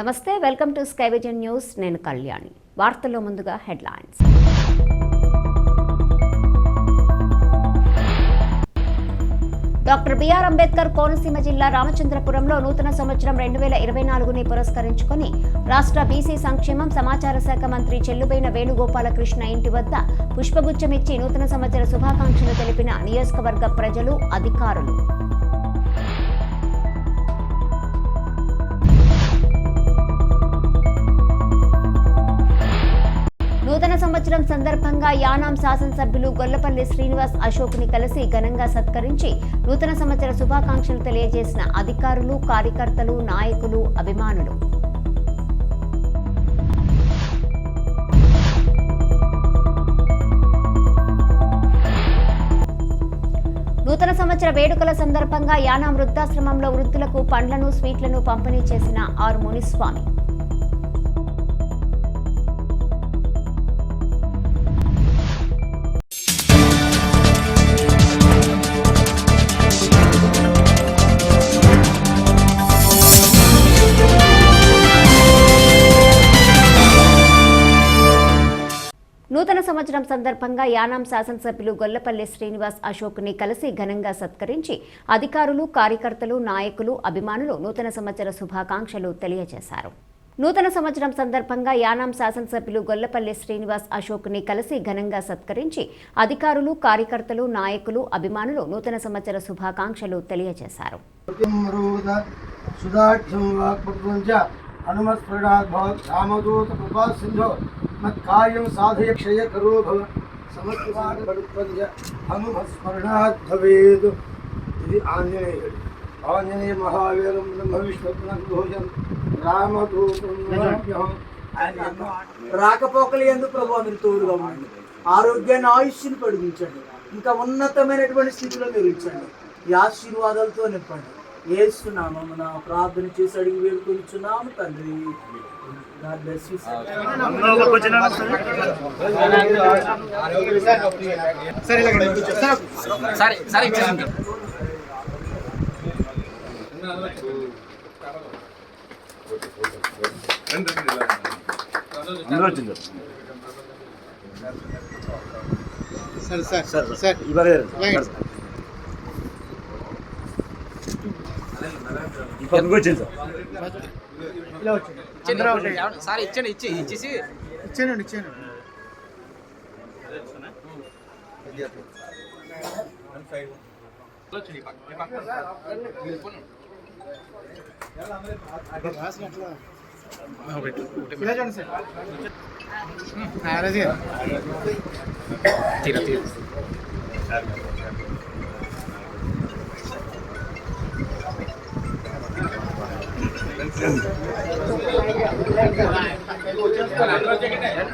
నమస్తే, welcome to Sky Vision News. నేను కళ్యాణి. వార్తల్లో ముందుగా headlines. Doctor BR Ambedkar Konaseema జిల్లా రామచంద్రపురంలో నూతన సంవత్సరం 2024ని పురస్కరించుకొని రాష్ట్ర బీసీ సంక్షేమం సమాచార శాఖ మంత్రి చెల్లుబైన వేణుగోపాలకృష్ణ ఇంటి వద్ద పుష్పగుచ్చమిచ్చి నూతన సంవత్సర శుభాకాంక్షలు తెలిపిన నియోజకవర్గ ప్రజలు, అధికారులు. నూతన సంవత్సరం సందర్భంగా యానాం శాసనసభ్యులు గొల్లపల్లి శ్రీనివాస్ అశోక్ని కలిసి ఘనంగా సత్కరించి నూతన సంవత్సర శుభాకాంక్షలు తెలియజేసిన అధికారులు, కార్యకర్తలు, నాయకులు, అభిమానులు. నూతన సంవత్సర వేడుకల సందర్భంగా యానాం వృద్ధాశ్రమంలో వృద్ధులకు పండ్లను, స్వీట్లను పంపిణీ చేసిన ఆర్ మునిస్వామి. నూతన సంవత్సరం సందర్భంగా యానాం శాసనసభ్యులు గొల్లపల్లి శ్రీనివాస్ అశోక్ని కలిసి ఘనంగా సత్కరించి అధికారులు, కార్యకర్తలు, నాయకులు, అభిమానులు నూతన సంవత్సర శుభాకాంక్షలు తెలియజేశారు. నూతన సంవత్సరం సందర్భంగా యానాం శాసనసభ్యులు గొల్లపల్లి శ్రీనివాస్ అశోక్ని కలిసి ఘనంగా సత్కరించి అధికారులు, కార్యకర్తలు, నాయకులు, అభిమానులు నూతన సంవత్సర శుభాకాంక్షలు తెలియజేశారు. మత్కార్యం సాధయ క్షయ కరో భవ సమస్త హనుమస్మరణాత్ భవేద్. ఇది ఆంజనేయుడు. ఆంజనేయ మహావీరం బ్రహ్మ విష్ణుభోజన్ రామదూతం. రాకపోకలు ఎందుకు ప్రభు మీరు తోడుగా ఉండండి, ఆరోగ్యాన్ని, ఆయుష్ని పొడిగించండి, ఇంకా ఉన్నతమైనటువంటి స్థితిలో మీరు ఇచ్చండి, ఈ ఆశీర్వాదాలతో నింపండి. ఏస్తున్నామన్న ప్రార్థన చేసి అడిగి వేడుకొనిచున్నాము తండ్రి. God bless you, sir. Sir ఇచ్చేసి ఇచ్చానండి.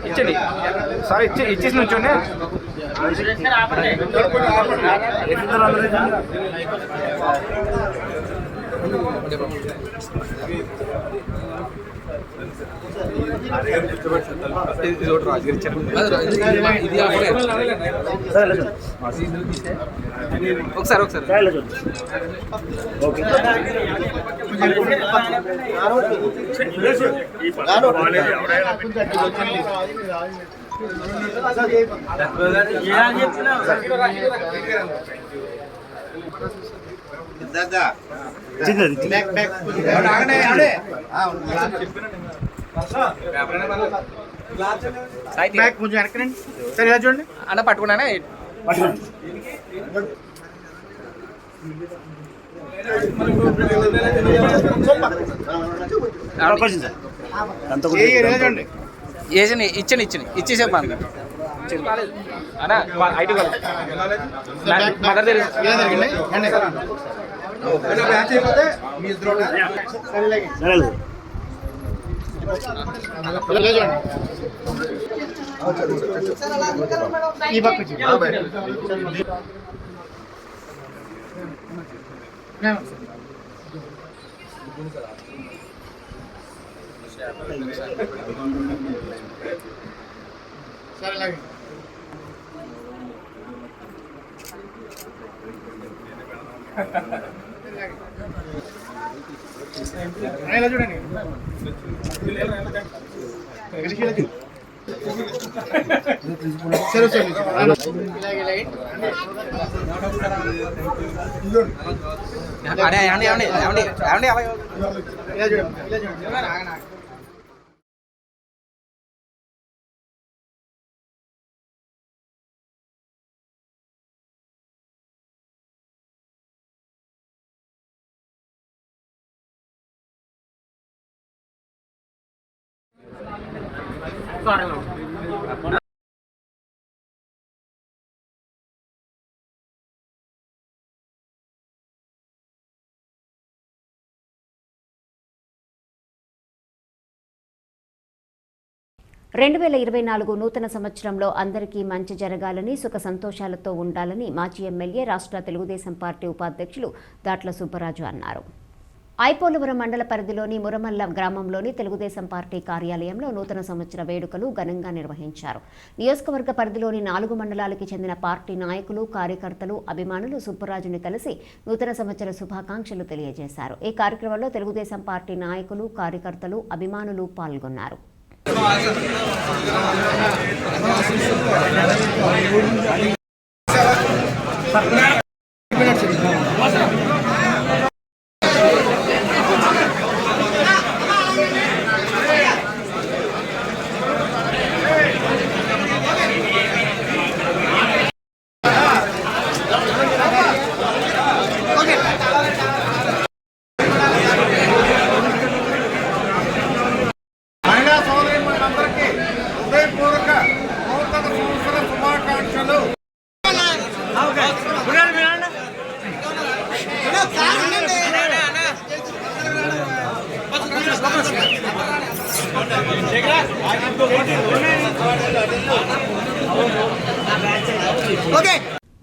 ఇచ్చండి సార్, ఇచ్చేసి నుంచోండి. ఒకసారి కొంచెం వెనకనండి సరే, ఇలా చూడండి అన్న పట్టుకున్నానే. ఇచ్చేసే అన్న ఐటీ మదర్ ఈ పక్క సరే అలాగే. ఇలా చూడండి. 2024 నూతన సంవత్సరంలో అందరికీ మంచి జరగాలని సుఖ సంతోషాలతో ఉండాలని మాజీ ఎమ్మెల్యే రాష్ట్ర తెలుగుదేశం పార్టీ ఉపాధ్యక్షులు దాట్ల సుబ్బరాజు అన్నారు. ఐపోలవరం మండల పరిధిలోని మురమల్ల గ్రామంలోని తెలుగుదేశం పార్టీ కార్యాలయంలో నూతన సంవత్సర వేడుకలు ఘనంగా నిర్వహించారు. నియోజకవర్గ పరిధిలోని 4 మండలాలకి చెందిన పార్టీ నాయకులు, కార్యకర్తలు, అభిమానులు సుబ్బరాజుని కలిసి నూతన సంవత్సర శుభాకాంక్షలు తెలియజేశారు. ఈ కార్యక్రమంలో తెలుగుదేశం పార్టీ నాయకులు, కార్యకర్తలు, అభిమానులు పాల్గొన్నారు.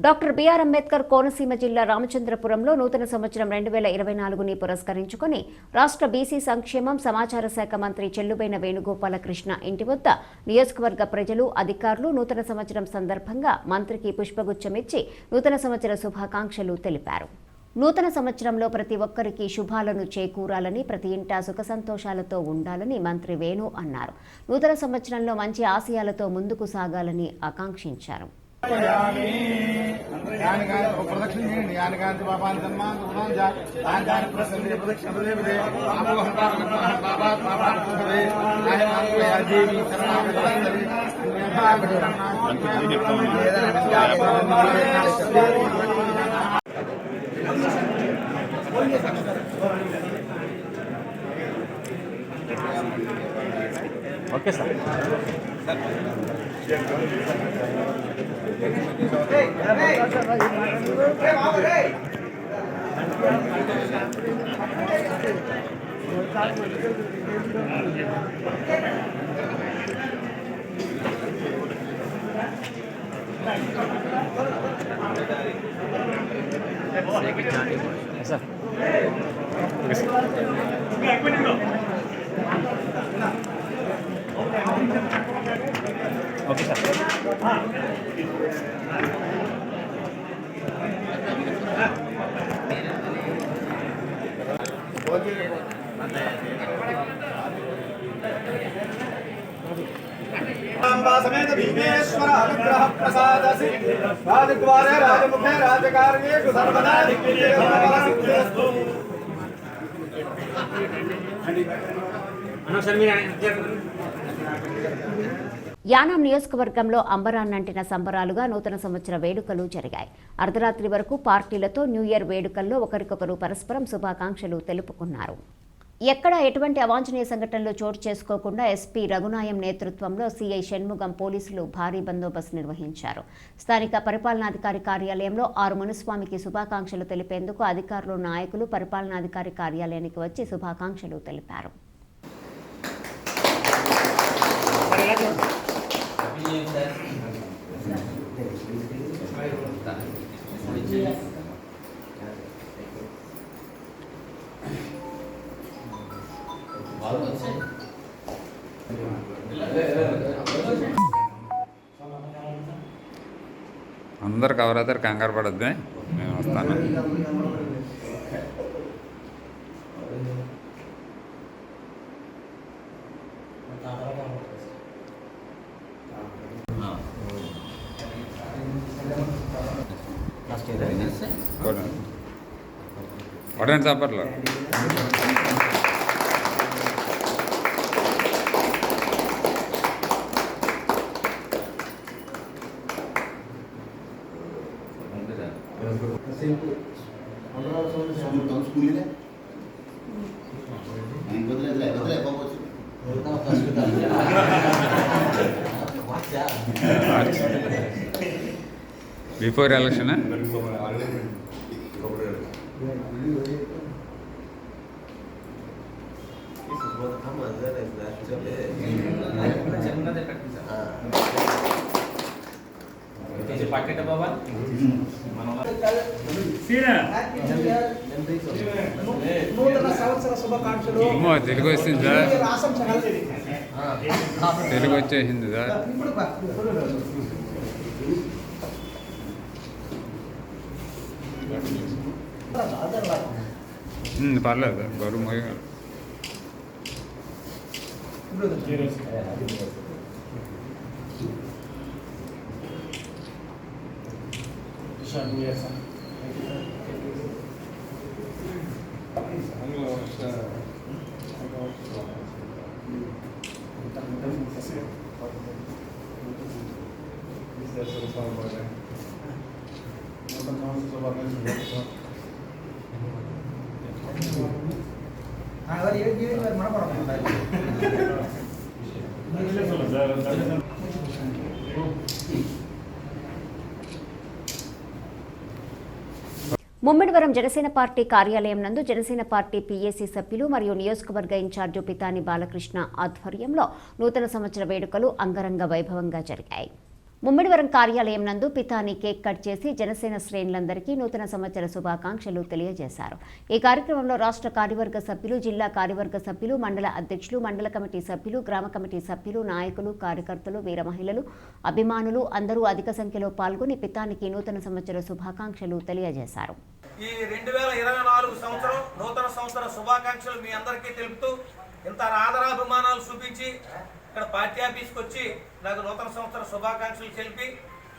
డాక్టర్ బిఆర్ అంబేద్కర్ కోనసీమ జిల్లా రామచంద్రపురంలో నూతన సంవత్సరం 2024ని పురస్కరించుకుని రాష్ట్ర బీసీ సంక్షేమం సమాచార శాఖ మంత్రి చెల్లుబైన వేణుగోపాలకృష్ణ ఇంటి వద్ద నియోజకవర్గ ప్రజలు, అధికారులు నూతన సంవత్సరం సందర్భంగా మంత్రికి పుష్పగుచ్చమిచ్చి నూతన సంవత్సర శుభాకాంక్షలు తెలిపారు. నూతన సంవత్సరంలో ప్రతి ఒక్కరికి శుభాలను చేకూరాలని, ప్రతి ఇంటా సుఖ సంతోషాలతో ఉండాలని మంత్రి వేణు అన్నారు. నూతన సంవత్సరంలో మంచి ఆశయాలతో ముందుకు సాగాలని ఆకాంక్షించారు. ప్రదక్షిణ చేయండి. యానకాంతి బాబాని సన్మాన్ ప్రదక్షిణ ఓకే సార్. Okay sir. సమేత భీమేశ్వర అనుగ్రహ ప్రసాద సిద్ధి రాజద్వారే రాజముఖే రాజకార్యేషు సర్వదా దిగ్విజయస్తు. యానాం నియోజకవర్గంలో అంబరాన్నంటిన సంబరాలుగా నూతన సంవత్సర వేడుకలు జరిగాయి. అర్ధరాత్రి వరకు పార్టీలతో న్యూ ఇయర్ వేడుకల్లో ఒకరికొకరు పరస్పరం శుభాకాంక్షలు తెలుపుకున్నారు. ఎక్కడా ఎటువంటి అవాంఛనీయ సంఘటనలు చోటు చేసుకోకుండా ఎస్పీ రఘునాయం నేతృత్వంలో సీఐ షణ్ముగం పోలీసులు భారీ బందోబస్తు నిర్వహించారు. స్థానిక పరిపాలనాధికారి కార్యాలయంలో 6 మునుస్వామికి శుభాకాంక్షలు తెలిపేందుకు అధికారులు, నాయకులు పరిపాలనాధికారి కార్యాలయానికి వచ్చి శుభాకాంక్షలు తెలిపారు. అందరు కవర్ అవుతారు, కంగారు పడద్దు, నేను వస్తాను. కొట్టండి చప్పట్లో. బిఫోర్ ఎలక్షన్ పాకెట్ బాబా నూతన సంవత్సర శుభాకాంక్షలు. తెలుగు వచ్చింది సార్, తెలుగు వచ్చేసింది సార్. పర్లేదు సార్, బరువు మోయగలరు. ముమ్మిడివరం జనసేన పార్టీ కార్యాలయం నందు జనసేన పార్టీ పీఏసీ సభ్యులు మరియు నియోజకవర్గ ఇన్ఛార్జి పితాని బాలకృష్ణ ఆధ్వర్యంలో నూతన సంవత్సర వేడుకలు అంగరంగ వైభవంగా జరిగాయి. ముమ్మిడివరం కార్యాలయం నందు పితాని కేక్ కట్ చేసి జనసేన శ్రేణులందరికీ నూతన సంవత్సర శుభాకాంక్షలు తెలియజేశారు. ఈ కార్యక్రమంలో రాష్ట్ర కార్యవర్గ సభ్యులు, జిల్లా కార్యవర్గ సభ్యులు, మండల అధ్యక్షులు, మండల కమిటీ సభ్యులు, గ్రామ కమిటీ సభ్యులు, నాయకులు, కార్యకర్తలు, వీర మహిళలు, అభిమానులు అందరూ అధిక సంఖ్యలో పాల్గొని పితానికి నూతన సంవత్సర శుభాకాంక్షలు తెలియజేశారు. ఈ 2024 సంవత్సరం నూతన సంవత్సర శుభాకాంక్షలు మీ అందరికీ తెలుపుతూ ఇంత ఆదరాభిమానాలు చూపించి ఇక్కడ పార్టీ ఆఫీస్కి వచ్చి నాకు నూతన సంవత్సర శుభాకాంక్షలు తెలిపి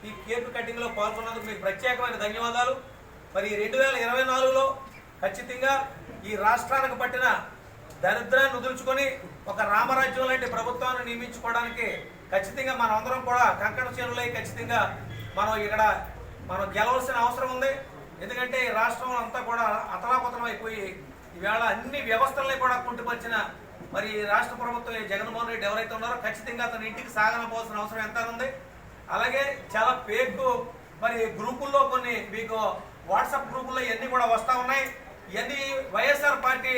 ఈ కేక్ కటింగ్లో పాల్గొన్నందుకు మీకు ప్రత్యేకమైన ధన్యవాదాలు. మరి 2024లో ఖచ్చితంగా ఈ రాష్ట్రానికి పట్టిన దరిద్రాన్ని వదులుచుకొని ఒక రామరాజ్యం లాంటి ప్రభుత్వాన్ని నియమించుకోవడానికి ఖచ్చితంగా మనం అందరం కూడా కంకణ చేనులై ఖచ్చితంగా మనం గెలవలసిన అవసరం ఉంది. ఎందుకంటే ఈ రాష్ట్రం అంతా కూడా అతలాపతలం అయిపోయి ఈవేళ అన్ని వ్యవస్థల్ని కూడా కుంటుపరిచిన మరి రాష్ట్ర ప్రభుత్వం జగన్మోహన్ రెడ్డి ఎవరైతే ఉన్నారో ఖచ్చితంగా అతని ఇంటికి సాగనపోవాల్సిన అవసరం ఎంత ఉంది. అలాగే చాలా ఫేక్ మరి గ్రూపుల్లో కొన్ని మీకు వాట్సాప్ గ్రూపుల్లో ఇవన్నీ కూడా వస్తూ ఉన్నాయి. ఇవన్నీ వైఎస్ఆర్ పార్టీ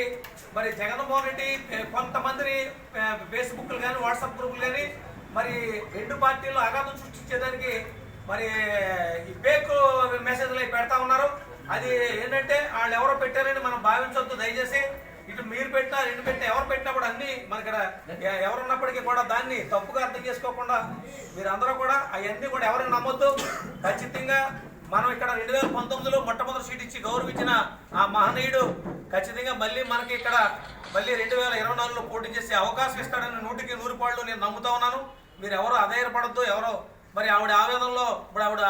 మరి జగన్మోహన్ రెడ్డి కొంతమందిని ఫేస్బుక్లు కానీ వాట్సాప్ గ్రూపులు కానీ మరి రెండు పార్టీలు అగాధం సృష్టించేదానికి మరి ఈ ఫేక్ మెసేజ్లు పెడతా ఉన్నారు. అది ఏంటంటే వాళ్ళు ఎవరో పెట్టారని మనం భావించొద్దు. దయచేసి ఇటు మీరు పెట్టినా రెండు పెట్టినా ఎవరు పెట్టినా కూడా అన్ని మన ఇక్కడ ఎవరున్నప్పటికీ కూడా దాన్ని తప్పుగా అర్థం చేసుకోకుండా మీరు అందరూ కూడా అవన్నీ కూడా ఎవరిని నమ్మొద్దు. ఖచ్చితంగా మనం ఇక్కడ 2019లో మొట్టమొదటి సీట్ ఇచ్చి గౌరవించిన ఆ మహనీయుడు ఖచ్చితంగా మళ్ళీ మనకి ఇక్కడ మళ్ళీ 2024లో పోటీ చేసే అవకాశం ఇస్తాడని 100కి 100 పాళ్ళు నేను నమ్ముతా ఉన్నాను. మీరు ఎవరు అధైర్యపడద్దు. ఎవరో మరి ఆవిడ ఆవేదనలో ఇప్పుడు ఆవిడ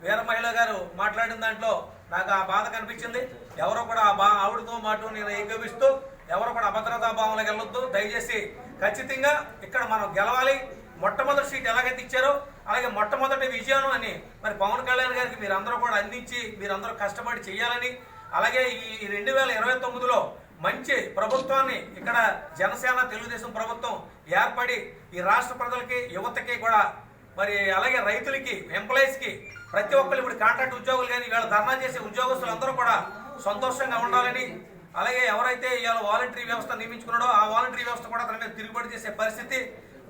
వీర మహిళ గారు మాట్లాడిన దాంట్లో నాకు ఆ బాధ కనిపించింది. ఎవరో కూడా ఆవిడతో మాట నేను ఏకీభవిస్తూ ఎవరో కూడా అభద్రతా భావంలోకి వెళ్ళొద్దు. దయచేసి ఖచ్చితంగా ఇక్కడ మనం గెలవాలి. మొట్టమొదటి సీట్ ఎలాగైతే ఇచ్చారో అలాగే మొట్టమొదటి విజయం అని మరి పవన్ కళ్యాణ్ గారికి మీరందరూ కూడా అందించి మీరందరూ కష్టపడి చేయాలని, అలాగే ఈ 2029లో మంచి ప్రభుత్వాన్ని ఇక్కడ జనసేన తెలుగుదేశం ప్రభుత్వం ఏర్పడి ఈ రాష్ట్ర ప్రజలకి యువతకి కూడా మరి అలాగే రైతులకి ఎంప్లాయీస్కి ప్రతి ఒక్కరు ఇప్పుడు కాంట్రాక్ట్ ఉద్యోగులు కానీ వీళ్ళ ధర్నా చేసే ఉద్యోగస్తులు అందరూ కూడా సంతోషంగా ఉండాలని, అలాగే ఎవరైతే ఇవాళ వాలంటరీ వ్యవస్థ నియమించుకున్నాడో ఆ వాలంటరీ వ్యవస్థ కూడా తన మీద తిరుగుబడి చేసే పరిస్థితి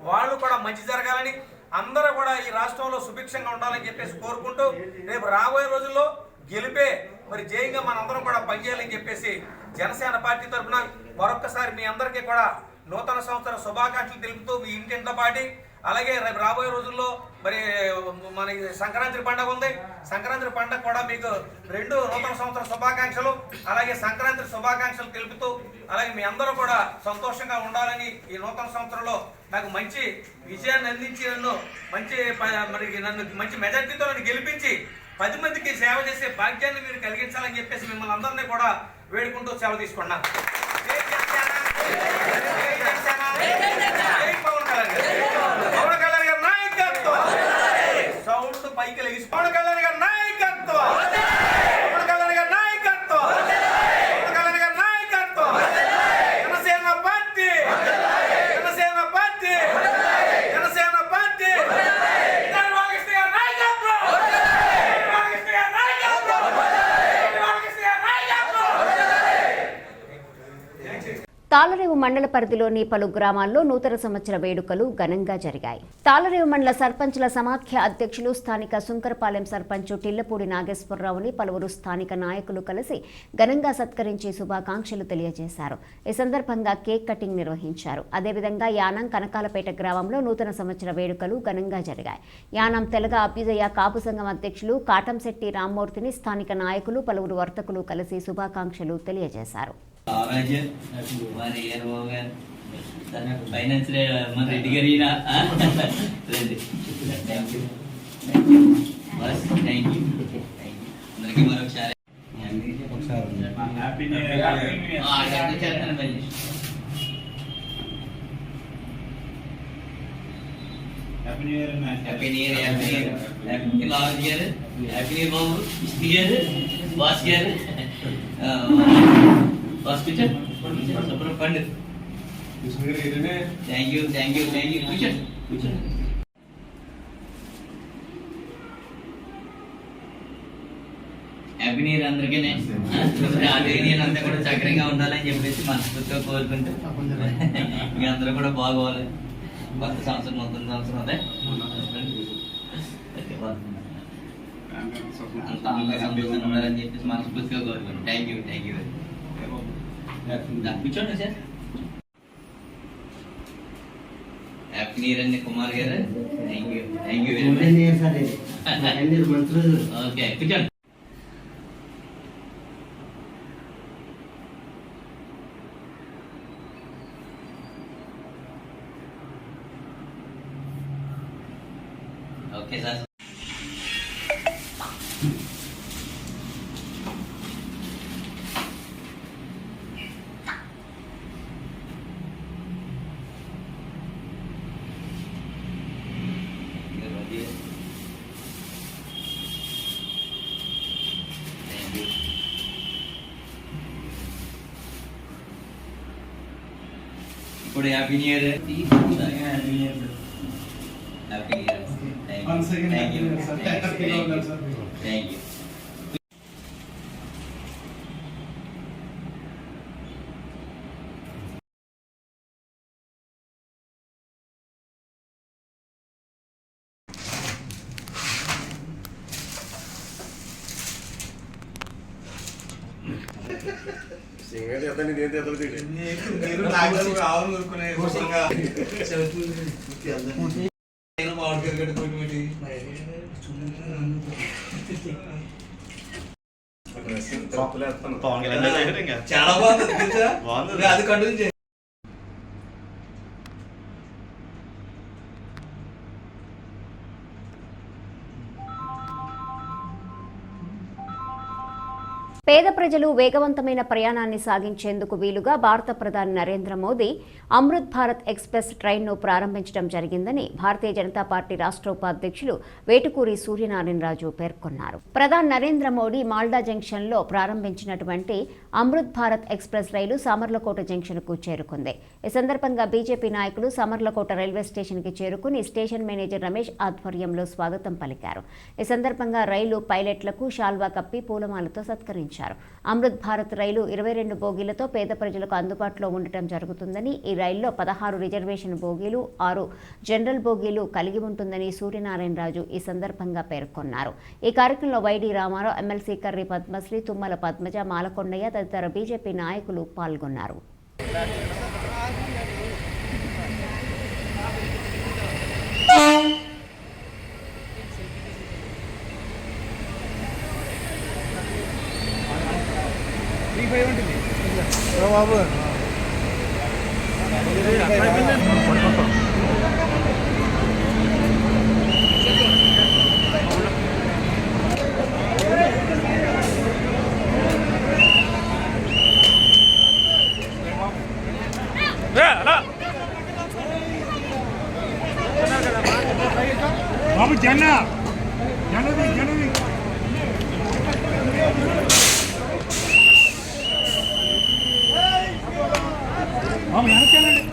వాళ్ళు కూడా మంచి జరగాలని, అందరూ కూడా ఈ రాష్ట్రంలో సుభిక్షంగా ఉండాలని చెప్పేసి కోరుకుంటూ రేపు రాబోయే రోజుల్లో గెలిపే మరి జయంగా మనందరం కూడా పనిచేయాలని చెప్పేసి జనసేన పార్టీ తరఫున మరొక్కసారి మీ అందరికీ కూడా నూతన సంవత్సర శుభాకాంక్షలు తెలుపుతూ మీ ఇంటింట్లో పాటి, అలాగే రేపు రాబోయే రోజుల్లో మరి మన సంక్రాంతి పండుగ ఉంది. సంక్రాంతి పండుగ కూడా మీకు 2 నూతన సంవత్సర శుభాకాంక్షలు అలాగే సంక్రాంతి శుభాకాంక్షలు తెలుపుతూ అలాగే మీ అందరూ కూడా సంతోషంగా ఉండాలని ఈ నూతన సంవత్సరంలో నాకు మంచి విజయాన్ని అందించి నన్ను మంచి మెజార్టీతో నన్ను గెలిపించి 10 మందికి సేవ చేసే భాగ్యాన్ని మీరు కలిగించాలని చెప్పేసి మిమ్మల్ని అందరినీ కూడా వేడుకుంటూ సెలవు తీసుకున్నాను. పవన్ కళ్యాణ్ గారి నాయకత్వం. సౌండ్ పైకి లెగిసి పవన్ కళ్యాణ్ గారి నాయకత్వం. పవన్ కళ్యాణ్ గారి నాయకత్వం. పవన్ కళ్యాణ్ గారి నాయకత్వం. Janasena party. Janasena party. Janasena party. Balakrishna గారి నాయకత్వం. బాలకృష్ణ గారి నాయకత్వం. బాలకృష్ణ గారి నాయకత్వం. తాళరేవు మండల పరిధిలోని పలు గ్రామాల్లో నూతన సంవత్సర వేడుకలు ఘనంగా జరిగాయి. తాళరేవు మండల సర్పంచుల సమాఖ్య అధ్యక్షులు స్థానిక సుంకరపాలెం సర్పంచ్ టిల్లపూడి నాగేశ్వరరావుని పలువురు స్థానిక నాయకులు కలిసి ఘనంగా సత్కరించి శుభాకాంక్షలు తెలియజేశారు. ఈ సందర్భంగా కేక్ కటింగ్ నిర్వహించారు. అదేవిధంగా యానం కనకాలపేట గ్రామంలో నూతన సంవత్సర వేడుకలు ఘనంగా జరిగాయి. యానం తెలగ అభ్యుదయ కాపు సంఘం అధ్యక్షులు కాటంశెట్టి రామ్మూర్తిని స్థానిక నాయకులు పలువురు వర్తకులు కలిసి శుభాకాంక్షలు తెలియజేశారు. మరి ఫైనాన్స్ మన రెడ్డి గారి అందరికీ మరొకసారి హ్యాపీ న్యూ లావణ్ గారు, హ్యాపీ న్యూ బాబు, ఇష్టి గారు, బాస్ గారు, హాస్పిటల్ పండు. థ్యాంక్ యూ కూర్చోండి. హ్యాపీ న్యూ ఇయర్ అందరికీ. అదే నేను అంతా కూడా చక్కరంగా ఉండాలని చెప్పేసి మనస్ఫూర్తిగా కోరుకుంటూ మీ అందరూ కూడా బాగోవాలి. కొత్త సంవత్సరం నూతన సంవత్సరం అదే అంతా సంతోషంగా ఉండాలని చెప్పేసి మనస్ఫూర్తిగా కోరుకుంటాం. థ్యాంక్ యూ కూర్చోండి సార్. హ్యాపీ న్యూ ఇయర్ అండి కుమార్ గారు. థ్యాంక్ యూ ఓకే కూర్చోండి. Okay sir. ఇప్పుడు happy new year. Thank you. చాలా బాగుంది అది కంటిన్యూ. పేద ప్రజలు వేగవంతమైన ప్రయాణాన్ని సాగించేందుకు వీలుగా భారత ప్రధాని నరేంద్ర మోదీ అమృత్ భారత్ ఎక్స్ప్రెస్ ట్రైన్ను ప్రారంభించడం జరిగిందని భారతీయ జనతా పార్టీ రాష్ట్ర ఉపాధ్యక్షులు వేటుకూరి సూర్యనారాయణరాజు పేర్కొన్నారు. ప్రధాని నరేంద్ర మోదీ మాల్డా జంక్షన్లో ప్రారంభించినటువంటి అమృత్ భారత్ ఎక్స్ప్రెస్ రైలు సామర్లకోట జంక్షన్కు చేరుకుంది. ఈ సందర్భంగా బీజేపీ నాయకులు సామర్లకోట రైల్వే స్టేషన్కి చేరుకుని స్టేషన్ మేనేజర్ రమేష్ ఆధ్వర్యంలో స్వాగతం పలికారు. ఈ సందర్భంగా రైలు పైలట్లకు షాల్వా కప్పి పూలమాలతో సత్కరించారు. అమృత్ భారత్ రైలు 22 బోగీలతో పేద ప్రజలకు అందుబాటులో ఉండటం జరుగుతుందని, ఈ రైల్లో 16 రిజర్వేషన్ బోగీలు, 6 జనరల్ బోగీలు కలిగి ఉంటుందని సూర్యనారాయణరాజు ఈ సందర్భంగా పేర్కొన్నారు. ఈ కార్యక్రమంలో వైడి రామారావు, ఎమ్మెల్సీ కర్రి పద్మశ్రీ, తుమ్మల పద్మజ, మాలకొండయ్య తదితర బీజేపీ నాయకులు పాల్గొన్నారు. బాబు బాబు జనవి బాబు వెనకాలండి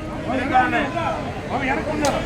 బాబు వెనక్కున్నారు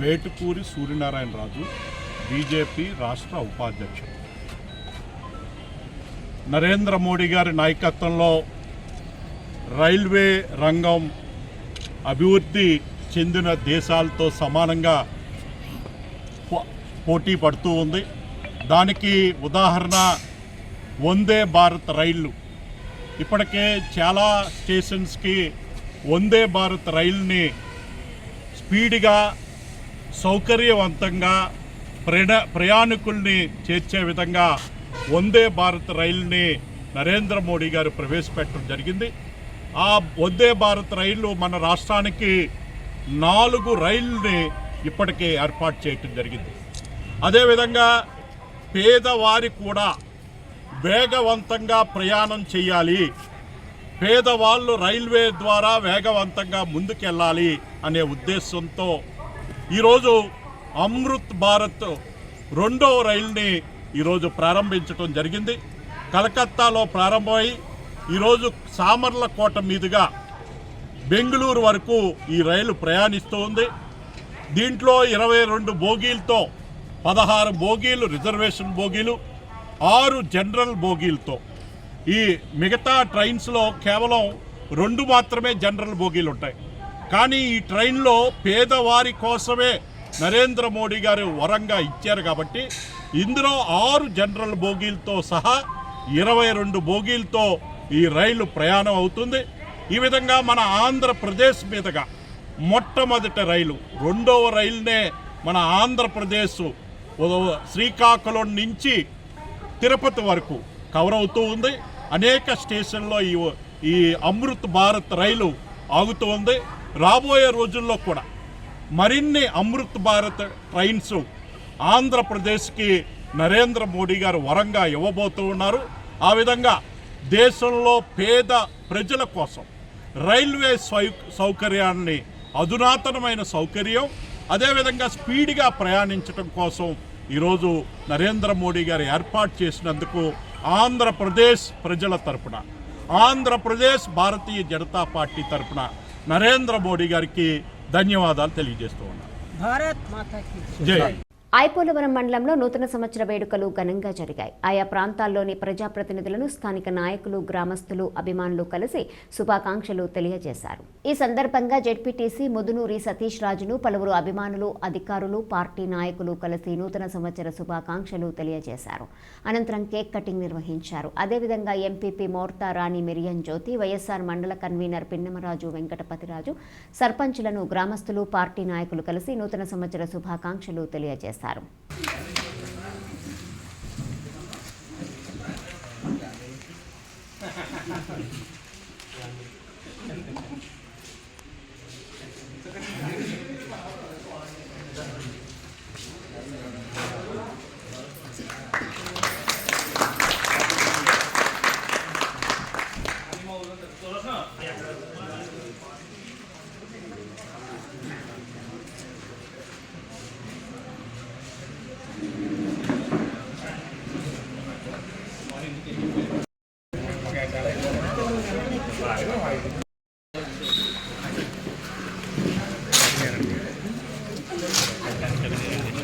వేటుకూరి సూర్యనారాయణ రాజు, బీజేపీ రాష్ట్ర ఉపాధ్యక్షుడు. నరేంద్ర మోడీ గారి నాయకత్వంలో రైల్వే రంగం అభివృద్ధి చెందిన దేశాలతో సమానంగా పోటీ పడుతూ ఉంది. దానికి ఉదాహరణ వందే భారత్ రైళ్లు. ఇప్పటికే చాలా స్టేషన్స్కి వందే భారత్ రైలుని స్పీడ్గా సౌకర్యవంతంగా ప్రయాణికుల్ని చేర్చే విధంగా వందే భారత్ రైలుని నరేంద్ర మోడీ గారు ప్రవేశపెట్టడం జరిగింది. ఆ వందే భారత్ రైలు మన రాష్ట్రానికి 4 రైళ్ళని ఇప్పటికే ఏర్పాటు చేయటం జరిగింది. అదేవిధంగా పేదవారి కూడా వేగవంతంగా ప్రయాణం చేయాలి, పేదవాళ్ళు రైల్వే ద్వారా వేగవంతంగా ముందుకెళ్ళాలి అనే ఉద్దేశంతో ఈరోజు అమృత్ భారత్ 2వ రైలుని ఈరోజు ప్రారంభించడం జరిగింది. కలకత్తాలో ప్రారంభమై ఈరోజు సామర్లకోట మీదుగా బెంగళూరు వరకు ఈ రైలు ప్రయాణిస్తూ ఉంది. దీంట్లో 22 బోగీలతో 16 బోగీలు రిజర్వేషన్ బోగీలు, 6 జనరల్ బోగీలతో, ఈ మిగతా ట్రైన్స్లో కేవలం 2 మాత్రమే జనరల్ బోగీలు ఉంటాయి. కానీ ఈ ట్రైన్లో పేదవారి కోసమే నరేంద్ర మోడీ గారు వరంగా ఇచ్చారు కాబట్టి ఇందులో 6 జనరల్ బోగీలతో సహా 22 బోగీలతో ఈ రైలు ప్రయాణం అవుతుంది. ఈ విధంగా మన ఆంధ్రప్రదేశ్ మీదుగా మొట్టమొదటి రైలు, 2వ రైలునే మన ఆంధ్రప్రదేశ్ శ్రీకాకుళం నుంచి తిరుపతి వరకు కవర్ అవుతూ ఉంది. అనేక స్టేషన్లో ఈ అమృత్ భారత్ రైలు ఆగుతూ ఉంది. రాబోయే రోజుల్లో కూడా మరిన్ని అమృత్ భారత్ ట్రైన్స్ ఆంధ్రప్రదేశ్కి నరేంద్ర మోడీ గారు వరంగా ఇవ్వబోతూ ఉన్నారు. ఆ విధంగా దేశంలో పేద ప్రజల కోసం రైల్వే సౌకర్యాన్ని, అధునాతనమైన సౌకర్యం, అదేవిధంగా స్పీడ్గా ప్రయాణించడం కోసం ఈరోజు నరేంద్ర మోడీ గారు ఏర్పాటు చేసినందుకు ఆంధ్రప్రదేశ్ ప్రజల తరపున, ఆంధ్రప్రదేశ్ భారతీయ జనతా పార్టీ తరపున నరేంద్ర మోడీ గారికి ధన్యవాదాలు తెలియజేస్తూ ఉన్నాను. భారత్ మాతాకి జై. ఐపోలవరం మండలంలో నూతన సంవత్సర వేడుకలు ఘనంగా జరిగాయి. ఆయా ప్రాంతాల్లోని ప్రజాప్రతినిధులను స్థానిక నాయకులు, గ్రామస్తులు, అభిమానులు కలిసి శుభాకాంక్షలు తెలియజేశారు. ఈ సందర్భంగా జెడ్పీటీసీ ముదునూరి సతీష్ రాజును పలువురు అభిమానులు, అధికారులు, పార్టీ నాయకులు కలిసి నూతన సంవత్సర శుభాకాంక్షలు తెలియజేశారు. అనంతరం కేక్ కటింగ్ నిర్వహించారు. అదేవిధంగా ఎంపీపీ మోర్తా రాణి మిరియన్ జ్యోతి, వైఎస్ఆర్ మండల కన్వీనర్ పిన్నమరాజు వెంకటపతిరాజు, సర్పంచ్లను గ్రామస్తులు, పార్టీ నాయకులు కలిసి నూతన సంవత్సర శుభాకాంక్షలు తెలియజేశారు.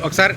ఒకసారి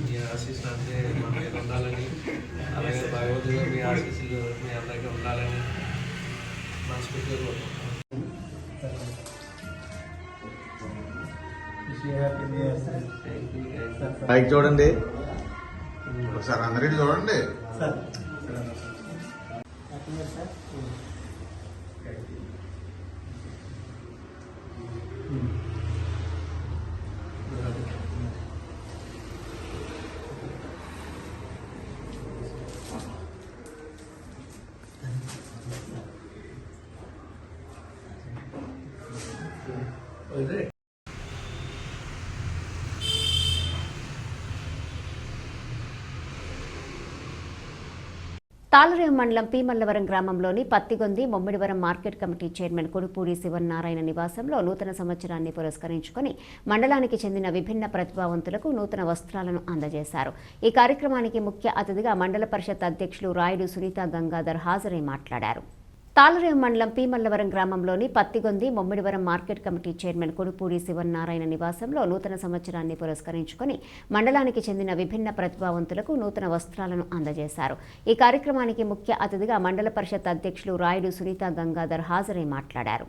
మీ ఆశీస్సులు అంటే మా మీద ఉండాలని, అలాగే భగవద్గీత మీ ఆశీస్సులు మీ అందరికీ ఉండాలని మనస్ఫూర్తిగా కోరుకుంటున్నాను. పైకి చూడండి ఒకసారి, అందరికీ చూడండి. తాళరేవు మండలం పీమల్లవరం గ్రామంలోని Pattigondi Mommidivaram market committee chairman Kodupudi Sivanarayana నివాసంలో నూతన సంవత్సరాన్ని పురస్కరించుకొని మండలానికి చెందిన విభిన్న ప్రతిభావంతులకు నూతన వస్త్రాలను అందజేశారు. ఈ కార్యక్రమానికి ముఖ్య అతిథిగా మండల పరిషత్ అధ్యక్షులు రాయుడు సునీత గంగాధర్ హాజరై మాట్లాడారు. తాళరేవు మండలం పీమల్లవరం గ్రామంలోని Pattigondi Mommidivaram market committee chairman Kodupudi Sivanarayana నివాసంలో నూతన సంవత్సరాన్ని పురస్కరించుకొని మండలానికి చెందిన విభిన్న ప్రతిభావంతులకు నూతన వస్త్రాలను అందజేశారు. ఈ కార్యక్రమానికి ముఖ్య అతిథిగా మండల పరిషత్ అధ్యక్షులు రాయుడు సునీత గంగాధర్ హాజరై మాట్లాడారు.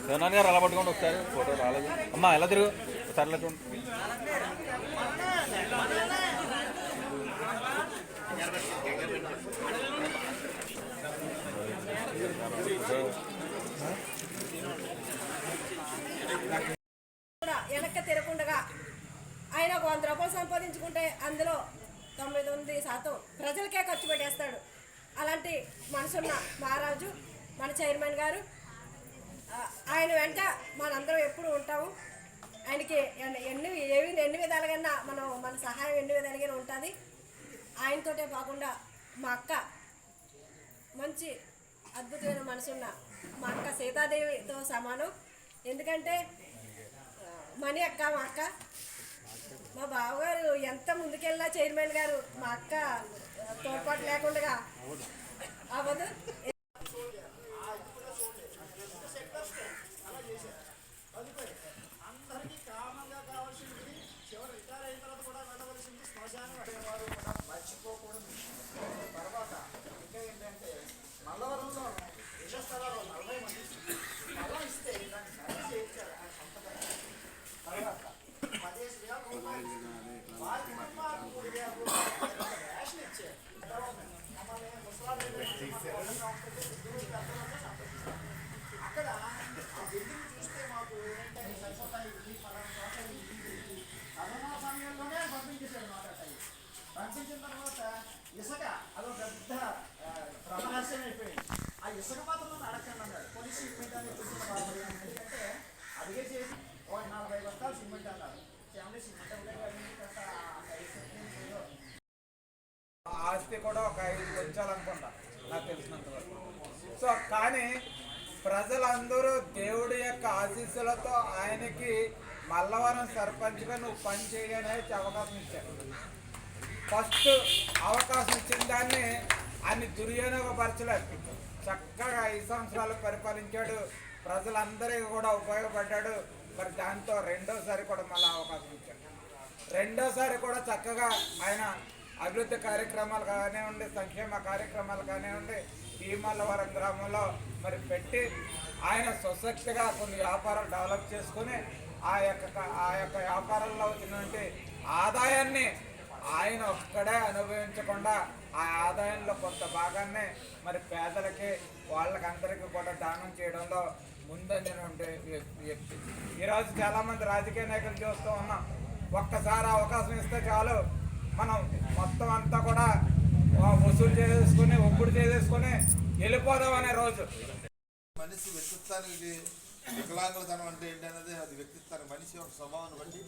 జగన్ గారు అలా పట్టుకోండి ఒకసారి ఫోటో రాలేదు అమ్మా ఎలా తిరుగు ఒకసారి ఇలా చూడండి. వెనక్కి తిరగకుండా ఆయన 100 రూపాయలు సంపాదించుకుంటే అందులో 99% ప్రజలకే ఖర్చు పెట్టేస్తాడు. అలాంటి మనసున్న మహారాజు మన చైర్మన్ గారు. ఆయన వెంట మనందరం ఎప్పుడు ఉంటాము. ఆయనకి ఎన్ని విధాలుగా మన సహాయం ఎన్ని విధాలుగా ఉంటుంది. ఆయనతోటే కాకుండా మా అక్క మంచి అద్భుతమైన మనసున్న మా అక్క సీతాదేవితో సమానం. ఎందుకంటే మణి అక్క మా అక్క, మా బావగారు ఎంత ముందుకెళ్ళినా చైర్మన్ గారు మా అక్క తోడ్పాటు లేకుండా అవ్వదు. ఆస్తి కూడా ఒక 5 కొంచాలనుకుంటా నాకు తెలిసినంత వరకు. సో కానీ ప్రజలందరూ దేవుడి యొక్క ఆశీస్సులతో ఆయనకి మల్లవరం సర్పంచ్గా నువ్వు పని చేయనే అవకాశం ఇచ్చారు. ఫస్ట్ అవకాశం ఇచ్చిన దాన్ని ఆయన దుర్వినియోగపరచలేదు. చక్కగా 5 సంవత్సరాలు పరిపాలించాడు, ప్రజలందరికీ కూడా ఉపయోగపడ్డాడు. మరి దాంతో రెండోసారి కూడా మళ్ళీ అవకాశం ఇచ్చాడు. రెండోసారి కూడా చక్కగా ఆయన అభివృద్ధి కార్యక్రమాలు కానివ్వండి, సంక్షేమ కార్యక్రమాలు కానివ్వండి, పీమల్లవరం గ్రామంలో మరి పెట్టి ఆయన స్వశక్తిగా కొన్ని వ్యాపారాలు డెవలప్ చేసుకుని ఆ యొక్క వ్యాపారంలో వచ్చినటువంటి ఆదాయాన్ని ఆయన ఒక్కడే అనుభవించకుండా ఆ ఆదాయంలో కొంత భాగాన్ని మరి పేదలకి వాళ్ళకందరికీ కూడా దానం చేయడంలో ముందంజనటువంటి వ్యక్తి. ఈరోజు చాలామంది రాజకీయ నాయకులు చూస్తూ ఉన్నాం. ఒక్కసారి అవకాశం ఇస్తే చాలు మనం మొత్తం అంతా కూడా వసూలు చేసేసుకుని ఒప్పుడు చేసేసుకుని వెళ్ళిపోదాం అనే రోజు. మనిషి వ్యక్తిత్వానికి వికలాంగులతనం అంటే ఏంటనేది అది వ్యక్తిత్వానికి మనిషి యొక్క స్వభావాన్ని బట్టి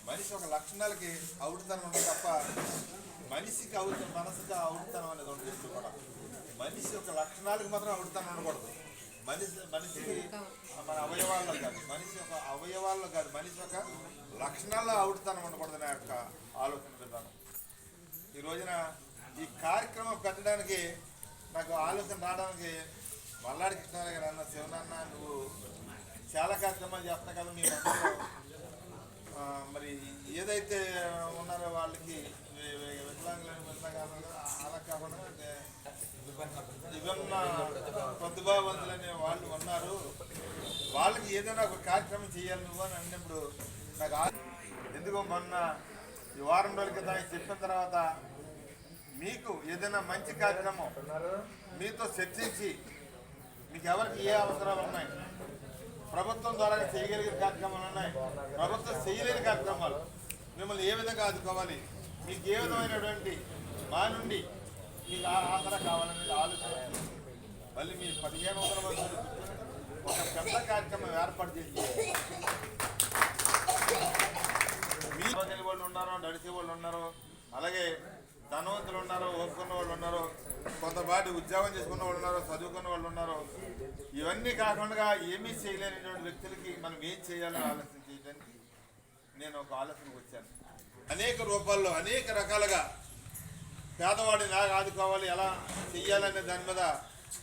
మనిషి ఒక లక్షణాలకి అవుడుతనం ఉంటుంది తప్ప మనిషికి మనసుకి అవుడుతనం అనేది ఉంటుంది కూడా. మనిషి యొక్క లక్షణాలకు మాత్రం అవుడుతనం ఉండకూడదు. మనిషికి మన అవయవాల్లో కాదు, మనిషి యొక్క అవయవాల్లో కాదు, మనిషి యొక్క లక్షణాల్లో అవుడుతనం ఉండకూడదు నా యొక్క ఆలోచన విధానం. ఈ రోజున ఈ కార్యక్రమం పెట్టడానికి నాకు ఆలోచన రావడానికి మల్లాడి కృష్ణారావు గారు అన్న, శివనాన్న నువ్వు చాలా కార్యక్రమాలు చేస్తున్నావు కదా, మీ అందరూ మరి ఏదైతే ఉన్నారో వాళ్ళకి వికలాంగులని అలా కాకుండా విభిన్న ప్రతిభావంతులనే వాళ్ళు ఉన్నారు, వాళ్ళకి ఏదైనా ఒక కార్యక్రమం చేయాలి నువ్వు అని అన్నప్పుడు నాకు ఎందుకో మొన్న ఈ వారం రోజుల క్రితం చెప్పిన తర్వాత మీకు ఏదైనా మంచి కార్యక్రమం మీతో చర్చించి మీకు ఎవరికి ఏ అవసరాలు ఉన్నాయి ప్రభుత్వం ద్వారా చేయగలిగిన కార్యక్రమాలు ఉన్నాయి, ప్రభుత్వం చేయలేని కార్యక్రమాలు. మిమ్మల్ని ఏ విధంగా ఆదుకోవాలి, మీకు ఏ విధమైనటువంటి మా నుండి మీకు ఆసరా కావాలనేది ఆలోచన. మళ్ళీ మీరు 1500 మంది ఒక పెద్ద కార్యక్రమం ఏర్పాటు చేసి మీ వాళ్ళు ఉన్నారో, నడిచే వాళ్ళు ఉన్నారో, అలాగే ధనవంతులు ఉన్నారు, ఓపుకున్న వాళ్ళు ఉన్నారు, కొంతపాటి ఉద్యోగం చేసుకున్న వాళ్ళు ఉన్నారు, చదువుకున్న వాళ్ళు ఉన్నారు. ఇవన్నీ కాకుండా ఏమీ చేయలేనటువంటి వ్యక్తులకి మనం ఏం చేయాలని ఆలోచన చేయడానికి నేను ఒక ఆలోచనకు వచ్చాను. అనేక రూపాల్లో అనేక రకాలుగా పేదవాడిని ఆదుకోవాలి, ఎలా చెయ్యాలనే దాని మీద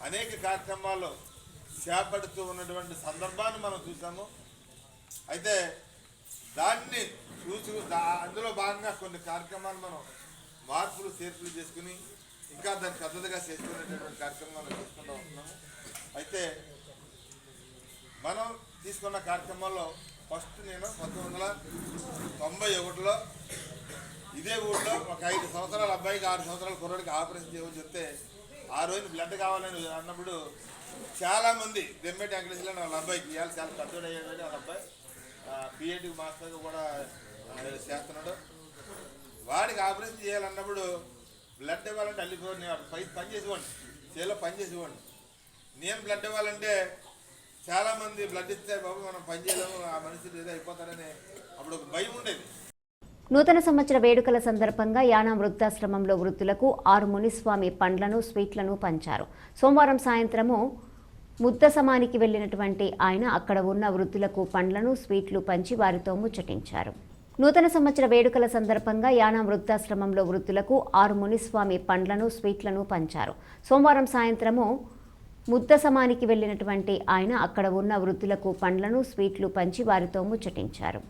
అనేక కార్యక్రమాలు చేపడుతూ ఉన్నటువంటి సందర్భాన్ని మనం చూసాము. అయితే దాన్ని చూసి అందులో భాగంగా కొన్ని కార్యక్రమాలు మనం మార్పులు చేర్పులు చేసుకుని ఇంకా దాన్ని పెద్దదిగా చేసుకునేటటువంటి కార్యక్రమాలు తీసుకుంటూ ఉంటున్నాము. అయితే మనం తీసుకున్న కార్యక్రమాల్లో ఫస్ట్ నేను 1991లో ఇదే ఊళ్ళో ఒక 5 సంవత్సరాల అబ్బాయికి 6 సంవత్సరాల కుర్రాడికి ఆపరేషన్ చేయమని చెప్తే ఆ రోజు బ్లడ్ కావాలని అన్నప్పుడు చాలామంది దెమ్మేటి వెంకటేశ్వర వాళ్ళ అబ్బాయికి ఇవాళ చాలా పెద్దోడు అయ్యాడు. వాళ్ళ అబ్బాయి పిహెచ్డి మాస్టర్గా కూడా చేస్తున్నాడు. వాడికి ఆపరేషన్ చేయాలన్నప్పుడు బ్లడ్ ఇవ్వాలంటే అల్లిపోయి పని చేసేవాడిని, చేలో పని చేసేవాడిని. నేను బ్లడ్ ఇవ్వాలంటే చాలామంది బ్లడ్ ఇస్తే బాబు మనం పని చేయలేము, ఆ మనిషి ఏదో అయిపోతారని అప్పుడు ఒక భయం ఉండేది. నూతన సంవత్సర వేడుకల సందర్భంగా యానాం వృద్ధాశ్రమంలో వృద్ధులకు 6 మునిస్వామి పండ్లను, స్వీట్లను పంచారు. సోమవారం సాయంత్రము ముద్దసమానికి వెళ్లినటువంటి ఆయన అక్కడ ఉన్న వృద్ధులకు పండ్లను, స్వీట్లు పంచి వారితో ముచ్చటించారు. నూతన సంవత్సర వేడుకల సందర్భంగా యానాం వృద్ధాశ్రమంలో వృద్ధులకు 6 మునిస్వామి పండ్లను, స్వీట్లను పంచారు. సోమవారం సాయంత్రము ముద్దసమానికి వెళ్లినటువంటి ఆయన అక్కడ ఉన్న వృద్ధులకు పండ్లను, స్వీట్లు పంచి వారితో ముచ్చటించారు.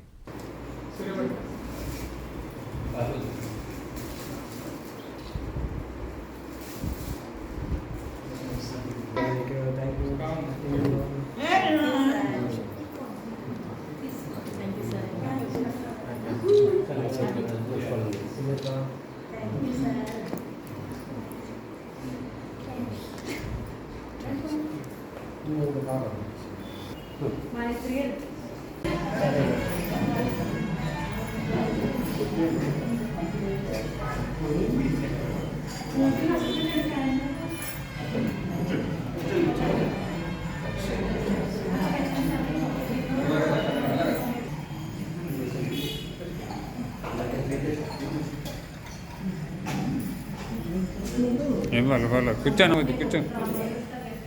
ఏం వాళ్ళు కూర్చోను, కూర్చో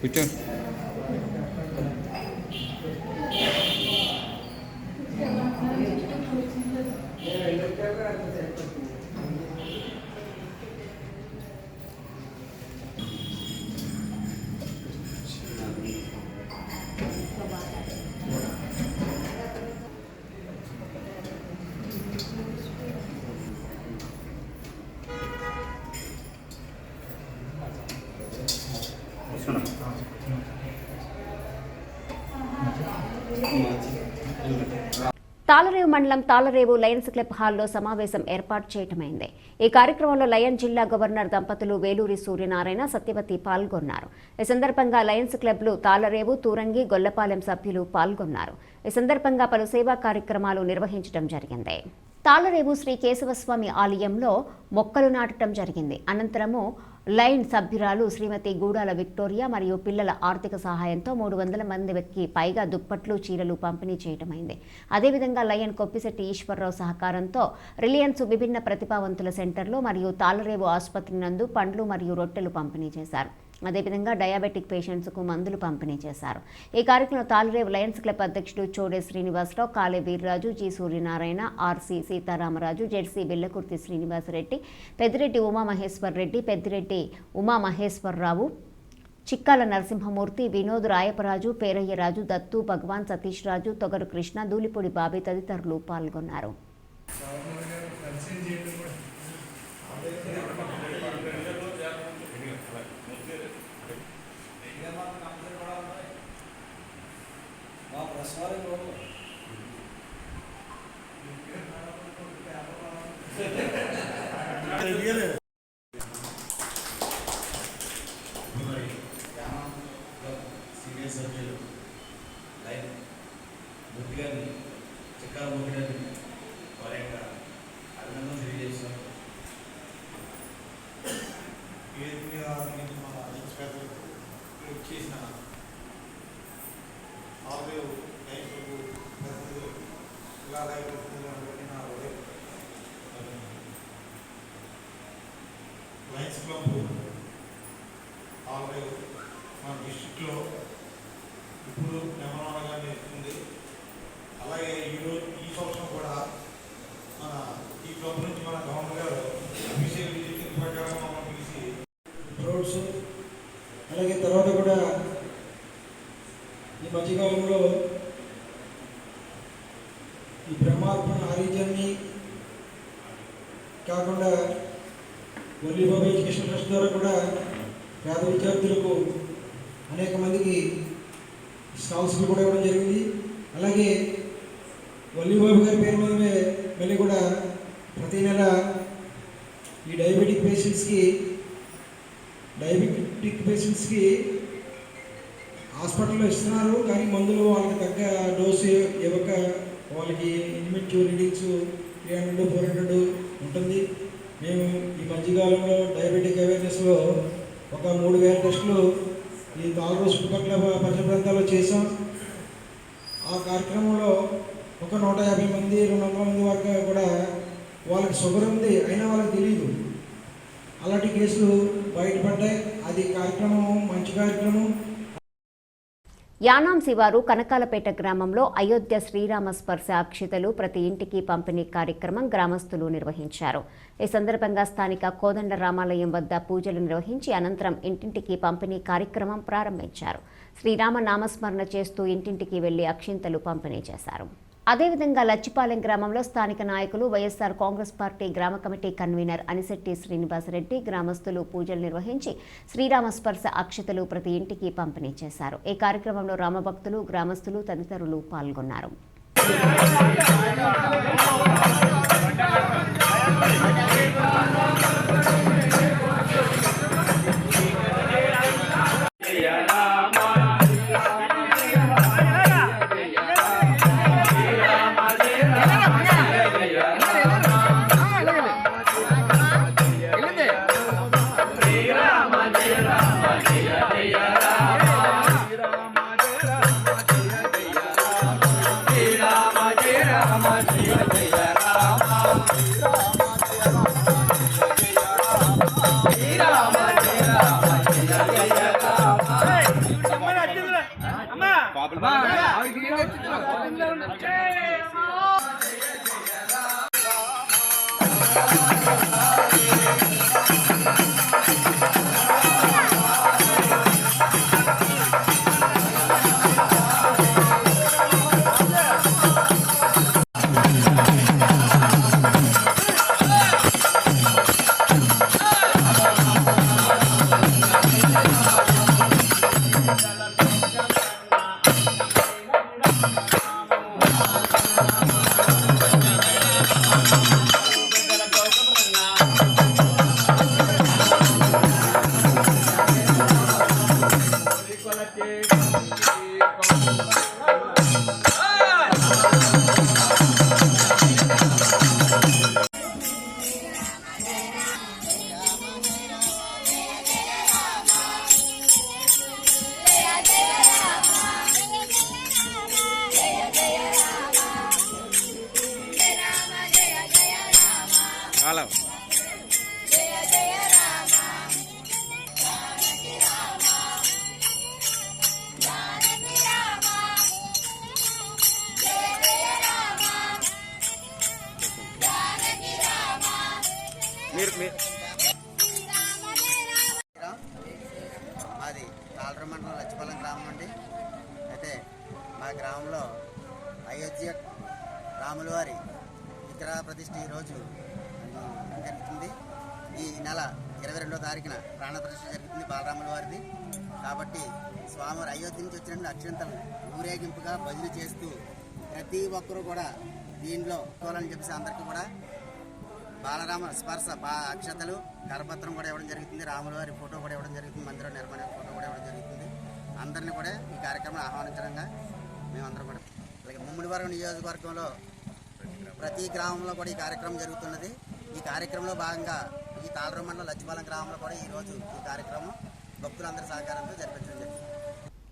కూర్చో. తాళరేవు మండలం తాళరేవు లయన్స్ క్లబ్ హాల్లో సమావేశం ఏర్పాటు చేయటమైంది. ఈ కార్యక్రమంలో లయన్ జిల్లా గవర్నర్ దంపతులు వేలూరి సూర్యనారాయణ, సత్యవతి పాల్గొన్నారు. ఈ సందర్భంగా లయన్స్ క్లబ్లు తాళరేవు, తూరంగి, గొల్లపాలెం సభ్యులు పాల్గొన్నారు. ఈ సందర్భంగా పలు సేవా కార్యక్రమాలు నిర్వహించడం జరిగింది. తాళరేవు శ్రీ కేశవస్వామి ఆలయంలో మొక్కలు నాటడం జరిగింది. అనంతరము లైన్ సభ్యురాలు శ్రీమతి గూడాల విక్టోరియా మరియు పిల్లల ఆర్థిక సహాయంతో 300 మందికి పైగా దుప్పట్లు, చీరలు పంపిణీ చేయటమైంది. అదేవిధంగా లయన్ కొప్పిశెట్టి ఈశ్వరరావు సహకారంతో రిలయన్స్ విభిన్న ప్రతిభావంతుల సెంటర్లో మరియు తాళరేవు ఆసుపత్రి నందు పండ్లు మరియు రొట్టెలు పంపిణీ చేశారు. అదేవిధంగా డయాబెటిక్ పేషెంట్స్కు మందులు పంపిణీ చేశారు. ఈ కార్యక్రమంలో తాళరేవు లయన్స్ క్లబ్ అధ్యక్షుడు Chode Srinivasarao, Kale Veerraju, G Suryanarayana, RC Sitaramaraju, ZC Bellakurthi Srinivasareddy, Peddireddy Umamaheshwar Reddy, Peddireddy Umamaheswararao, Chikkala Narasimhamurthy, Vinod, Rayaparaju, Perayyaraju, Dattu, Bhagavan, Satish Raju, Togaru Krishna, Dulipudi Bobby తదితరులు పాల్గొన్నారు. సీనియర్ సభ్యులు లైన్ చిక్కాల ముఖ్యులని వారి యొక్క అభినందన తెలియజేస్తాం. చేసిన ఆలయ నాయకులకు లయన్స్ క్లబ్ ఆలయ మన డిస్ట్రిక్ట్లో ఇప్పుడు నెంబర్ నేర్చుకుంది. అలాగే ఈ సంవత్సరం కూడా మన ఈ క్లబ్ నుంచి మన గవర్నర్ గారు అఫీషియల్ విజిటింగ్ ప్రకారం మమ్మల్ని పిలిచి రోడ్స్ అలాగే తర్వాత కూడా ఈ మధ్యకాలంలో ఈ బ్రహ్మార్పణ ఆరోగ్యాన్ని కాకుండా వల్లీబాబు ఎడ్యుకేషన్ ట్రస్ట్ ద్వారా కూడా పేద విద్యార్థులకు అనేక మందికి స్కాలర్షిప్ కూడా ఇవ్వడం జరిగింది. అలాగే వల్లీబాబు గారి పేరు మీదనే మళ్ళీ కూడా ప్రతి నెల ఈ డయాబెటిక్ పేషెంట్స్కి హాస్పిటల్లో ఇస్తున్నారు. కానీ మందులు వాళ్ళకి తగ్గ డోసు ఇవ్వక వాళ్ళకి ఇండివిజువల్ రీడింగ్స్ 300, 400 ఉంటుంది. మేము ఈ మధ్యకాలంలో డయాబెటిక్ అవేర్నెస్లో ఒక 3000 టెస్టులు ఈ 4 రోజు చుట్టుపక్కల పరిసర ప్రాంతాల్లో చేసాం. ఆ కార్యక్రమంలో ఒక 150 మంది 200 మంది వరకు కూడా వాళ్ళకి షుగర్ ఉంది అయినా వాళ్ళకి తెలియదు. అలాంటి కేసులు బయటపడ్డాయి. అది కార్యక్రమం మంచి కార్యక్రమం. యానాం శివారు కనకాలపేట గ్రామంలో అయోధ్య శ్రీరామ స్పర్శ అక్షితలు ప్రతి ఇంటికి పంపిణీ కార్యక్రమం గ్రామస్తులు నిర్వహించారు. ఈ సందర్భంగా స్థానిక కోదండ రామాలయం వద్ద పూజలు నిర్వహించి అనంతరం ఇంటింటికి పంపిణీ కార్యక్రమం ప్రారంభించారు. శ్రీరామ నామస్మరణ చేస్తూ ఇంటింటికి వెళ్లి అక్షింతలు పంపిణీ చేశారు. అదేవిధంగా లచ్చిపాలెం గ్రామంలో స్థానిక నాయకులు వైఎస్ఆర్ కాంగ్రెస్ పార్టీ గ్రామ కమిటీ కన్వీనర్ అనిశెట్టి శ్రీనివాసరెడ్డి గ్రామస్తులు పూజలు నిర్వహించి శ్రీరామ స్పర్శ అక్షతలు ప్రతి ఇంటికి పంపిణీ చేశారు. ఈ కార్యక్రమంలో రామభక్తులు, గ్రామస్తులు తదితరులు పాల్గొన్నారు. మాది తాళర మండలం లచ్చిపాలెం గ్రామం అండి. అయితే మా గ్రామంలో అయోధ్య రాముల వారి విగ్రహ ప్రతిష్ఠ ఈరోజు జరుగుతుంది. ఈ నెల 22వ తారీఖున ప్రాణ ప్రతిష్ఠ జరుగుతుంది బాలరాముల వారిది. కాబట్టి స్వామివారి అయోధ్య నుంచి వచ్చినటువంటి అక్షంతలు ఊరేగింపుగా భజన చేస్తూ ప్రతి ఒక్కరూ కూడా దీనిలో కోవాలని చెప్పేసి అందరికీ కూడా బాలరామ స్పర్శ అక్షతలు కరపత్రం కూడా ఇవ్వడం జరుగుతుంది. రాముల వారి ఫోటో కూడా ఇవ్వడం జరుగుతుంది. మందిరం నిర్మాణ ఫోటో కూడా ఇవ్వడం జరుగుతుంది. అందరినీ కూడా ఈ కార్యక్రమం ఆహ్వానించడంగా మేమందరం కూడా అలాగే ముమ్మిడివరం నియోజకవర్గంలో ప్రతి గ్రామంలో కూడా ఈ కార్యక్రమం జరుగుతున్నది. ఈ కార్యక్రమంలో భాగంగా ఈ తాళరేవు మండలం లచ్చిపాలెం గ్రామంలో కూడా ఈరోజు ఈ కార్యక్రమం భక్తులందరి సహకారంతో జరిపించడం జరిగింది.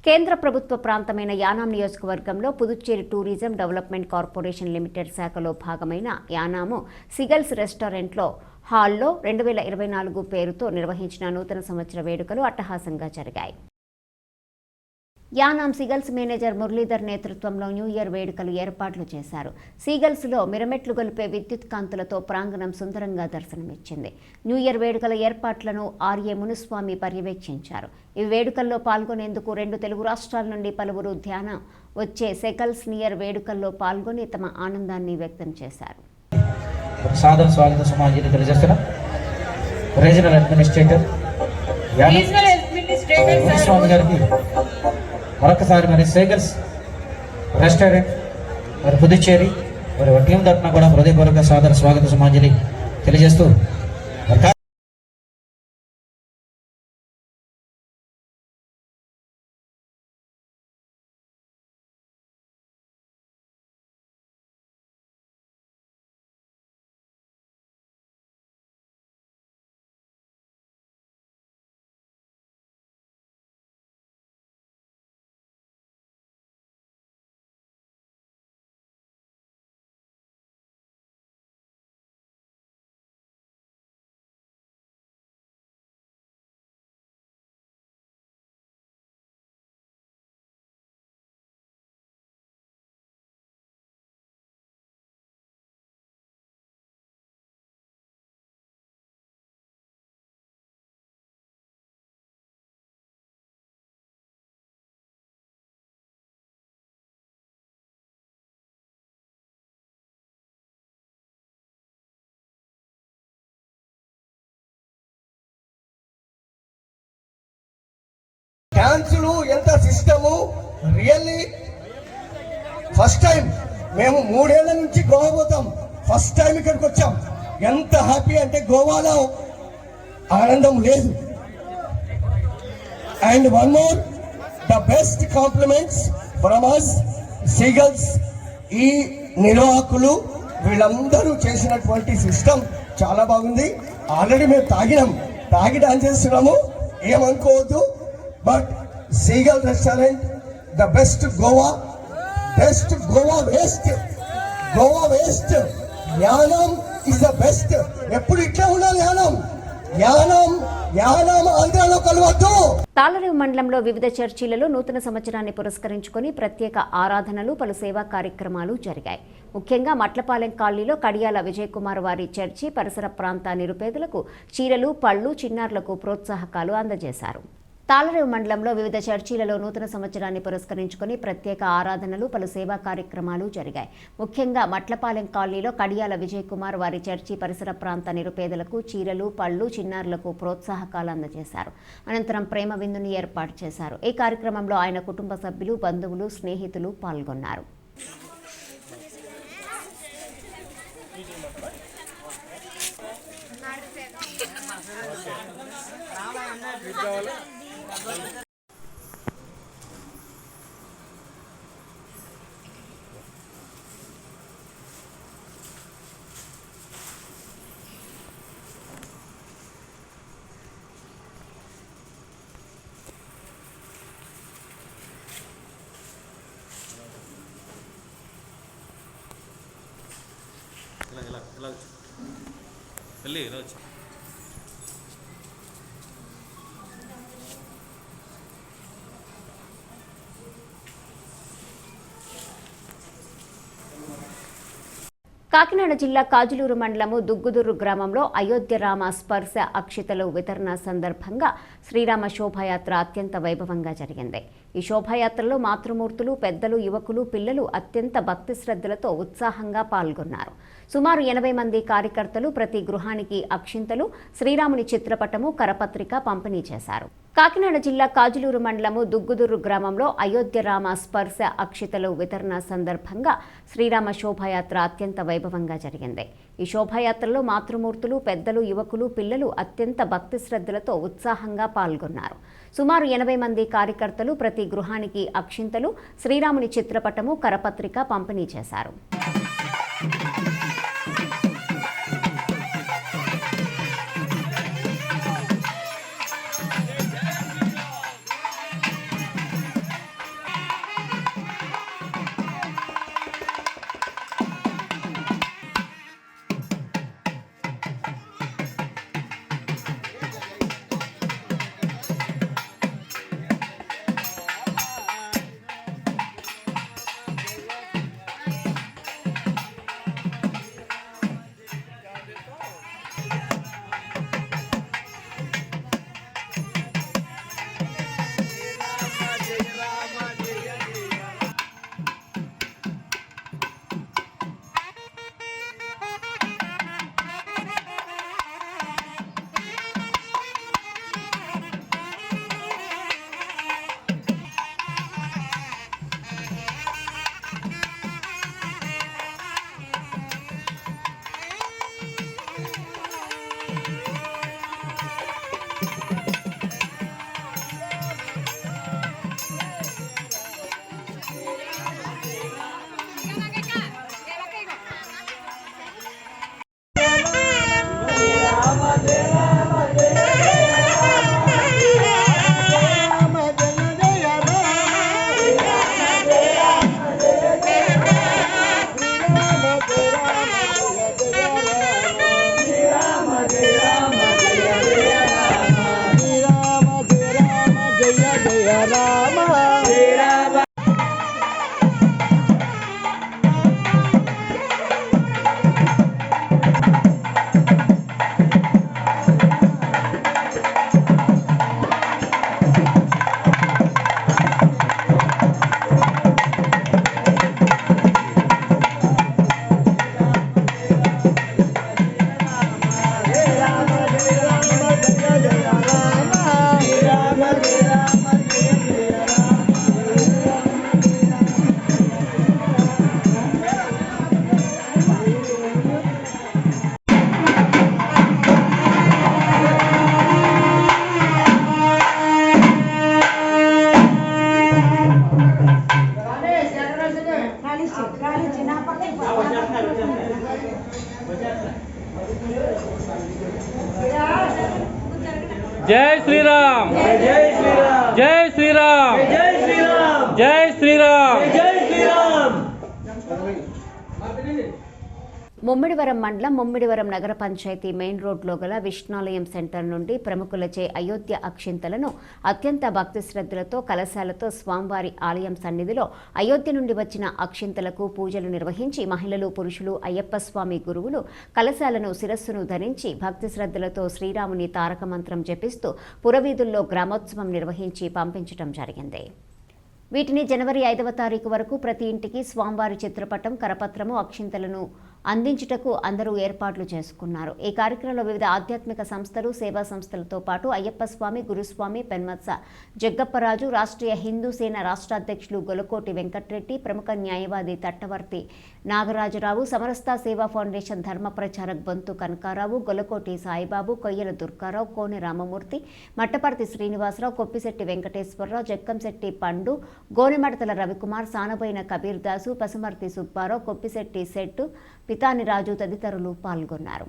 కేంద్ర ప్రభుత్వ ప్రాంతమైన యానాం నియోజకవర్గంలో Puducherry tourism development corporation limited శాఖలో భాగమైన యానాము సిగల్స్ రెస్టారెంట్లో హాల్లో 2024 పేరుతో నిర్వహించిన నూతన సంవత్సర వేడుకలు అట్టహాసంగా జరిగాయి. యానాం సీగల్స్ మేనేజర్ మురళీధర్ నేతృత్వంలో న్యూ ఇయర్ వేడుకలు ఏర్పాట్లు చేశారు. సీగల్స్లో మిరమెట్లు గొలిపే విద్యుత్ కాంతులతో ప్రాంగణం సుందరంగా దర్శనమిచ్చింది. న్యూ ఇయర్ వేడుకల ఏర్పాట్లను ఆర్ఏ మునుస్వామి పర్యవేక్షించారు. ఈ వేడుకల్లో పాల్గొనేందుకు 2 తెలుగు రాష్ట్రాల నుండి పలువురు ధ్యానం వచ్చే సెకల్స్ నియర్ వేడుకల్లో పాల్గొని తమ ఆనందాన్ని వ్యక్తం చేశారు. సాదర స్వాగత సమాజాన్ని తెలియజేస్తున్న రీజనల్ అడ్మినిస్ట్రేటర్ మునుస్వామి గారికి మరొకసారి మరి సేగల్స్ రెస్టారెంట్ మరి పుదుచ్చేరి మరి టీం తరఫున కూడా హృదయపూర్వక సాదర స్వాగత సమాజాన్ని తెలియజేస్తూ డాన్సులు ఎంత సిస్టము రియల్లీ ఫస్ట్ టైం మేము 3 ఏళ్ల నుంచి గోవా పోతాం. ఫస్ట్ టైం ఇక్కడికి వచ్చాం. ఎంత హ్యాపీ అంటే గోవాలో ఆనందం లేదు. And one more the best compliments from us seagulls. ఈ నిర్వాహకులు వీళ్ళందరూ చేసినటువంటి సిస్టమ్ చాలా బాగుంది. ఆల్రెడీ మేము తాగి డాన్స్ చేస్తున్నాము, ఏమనుకోవద్దు. But Seagull Restaurant, the best Goa waste. Yanam is the best. ఎప్పుడు ఇట్లా ఉండాలి యానం ఆంధ్రాలో కలవద్దు. తాళరేవు మండలంలో వివిధ చర్చిలలో నూతన సంవత్సరాన్ని పురస్కరించుకొని ప్రత్యేక ఆరాధనలు, పలు సేవా కార్యక్రమాలు జరిగాయి. ముఖ్యంగా మట్లపాలెం కాలనీలో కడియాల విజయ్ కుమార్ వారి చర్చి పరిసర ప్రాంత నిరుపేదలకు చీరలు, పళ్ళు, చిన్నారులకు ప్రోత్సాహకాలు అందజేశారు. తాళరేవు మండలంలో వివిధ చర్చిలలో నూతన సంవత్సరాన్ని పురస్కరించుకొని ప్రత్యేక ఆరాధనలు, పలు సేవా కార్యక్రమాలు జరిగాయి. ముఖ్యంగా మట్లపాలెం కాలనీలో కడియాల విజయ్ కుమార్ వారి చర్చి పరిసర ప్రాంత నిరుపేదలకు చీరలు, పళ్ళు, చిన్నారులకు ప్రోత్సాహకాలు అందజేశారు. అనంతరం ప్రేమ విందుని ఏర్పాటు చేశారు. ఈ కార్యక్రమంలో ఆయన కుటుంబ సభ్యులు, బంధువులు, స్నేహితులు పాల్గొన్నారు. ఇలా వచ్చి కాకినాడ జిల్లా కాజులూరు మండలము దుగ్గుదుర్రు గ్రామంలో అయోధ్య రామ స్పర్శ అక్షితలు వితరణ సందర్భంగా శ్రీరామ శోభాయాత్ర అత్యంత వైభవంగా జరిగింది. ఈ శోభాయాత్రలో మాతృమూర్తులు, పెద్దలు, యువకులు, పిల్లలు అత్యంత భక్తి శ్రద్ధలతో ఉత్సాహంగా పాల్గొన్నారు. సుమారు 80 మంది కార్యకర్తలు ప్రతి గృహానికి అక్షింతలు, శ్రీరాముని చిత్రపటము, కరపత్రిక పంపిణీ చేశారు. కాకినాడ జిల్లా కాజులూరు మండలము దుగ్గుదుర్రు గ్రామంలో అయోధ్య రామ స్పర్శ అక్షితలు వితరణ సందర్భంగా శ్రీరామ శోభాయాత్ర అత్యంత వైభవంగా జరిగింది. ఈ ఈ శోభాయాత్రలో మాతృమూర్తులు, పెద్దలు, యువకులు, పిల్లలు అత్యంత భక్తి శ్రద్ధలతో ఉత్సాహంగా పాల్గొన్నారు. సుమారు 80 మంది కార్యకర్తలు ప్రతి గృహానికి అక్షింతలు, శ్రీరాముని చిత్రపటము, కరపత్రిక పంపిణీ చేశారు. జై శ్రీరామ్, జై శ్రీరామ్, జై శ్రీరామ్, జై శ్రీరామ్, జై శ్రీరామ్, జై శ్రీరామ్. ముమ్మిడివరం మండలం ముమ్మిడివరం నగర పంచాయతీ మెయిన్ రోడ్లో గల విష్ణాలయం సెంటర్ నుండి ప్రముఖులచే అయోధ్య అక్షింతలను అత్యంత భక్తి శ్రద్ధలతో కలశాలతో స్వామివారి ఆలయం సన్నిధిలో అయోధ్య నుండి వచ్చిన అక్షింతలకు పూజలు నిర్వహించి మహిళలు, పురుషులు, అయ్యప్ప స్వామి గురువులు కలశాలను శిరస్సును ధరించి భక్తి శ్రద్ధలతో శ్రీరాముని తారక మంత్రం జపిస్తూ పురవీధుల్లో గ్రామోత్సవం నిర్వహించి పంపించడం జరిగింది. వీటిని జనవరి 5వ తారీఖు వరకు ప్రతి ఇంటికి స్వామివారి చిత్రపటం, కరపత్రము, అక్షింతలను అందించుటకు అందరూ ఏర్పాట్లు చేసుకున్నారు. ఈ కార్యక్రమంలో వివిధ ఆధ్యాత్మిక సంస్థలు, సేవా సంస్థలతో పాటు అయ్యప్ప స్వామి, గురుస్వామి, పెన్మత్స జగ్గప్పరాజు, రాష్ట్రీయ హిందూ సేన రాష్ట్ర అధ్యక్షులు గొలకోటి వెంకటరెడ్డి, ప్రముఖ న్యాయవాది తట్టవర్తి నాగరాజరావు, సమరస్త సేవా ఫౌండేషన్ ధర్మ ప్రచారక్ బొంతు కనకారావు, గొలకోటి సాయిబాబు, కొయ్యల దుర్గారావు, కోనె రామమూర్తి, మట్టపర్తి శ్రీనివాసరావు, కొప్పిశెట్టి వెంకటేశ్వరరావు, జక్కంశెట్టి పండు, గోనెమడతల రవికుమార్, సానబోయిన కబీర్ దాసు, పసుమర్తి సుబ్బారావు, కొప్పిశెట్టి సెట్టు, పితాని రాజు తదితరులు పాల్గొన్నారు.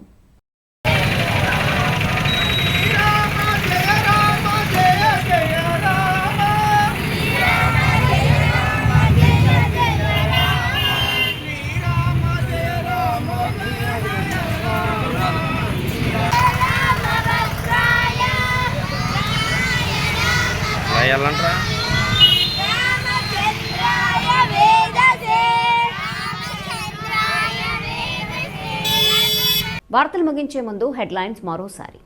వార్తలు ముగించే ముందు హెడ్లైన్స్ మరోసారి.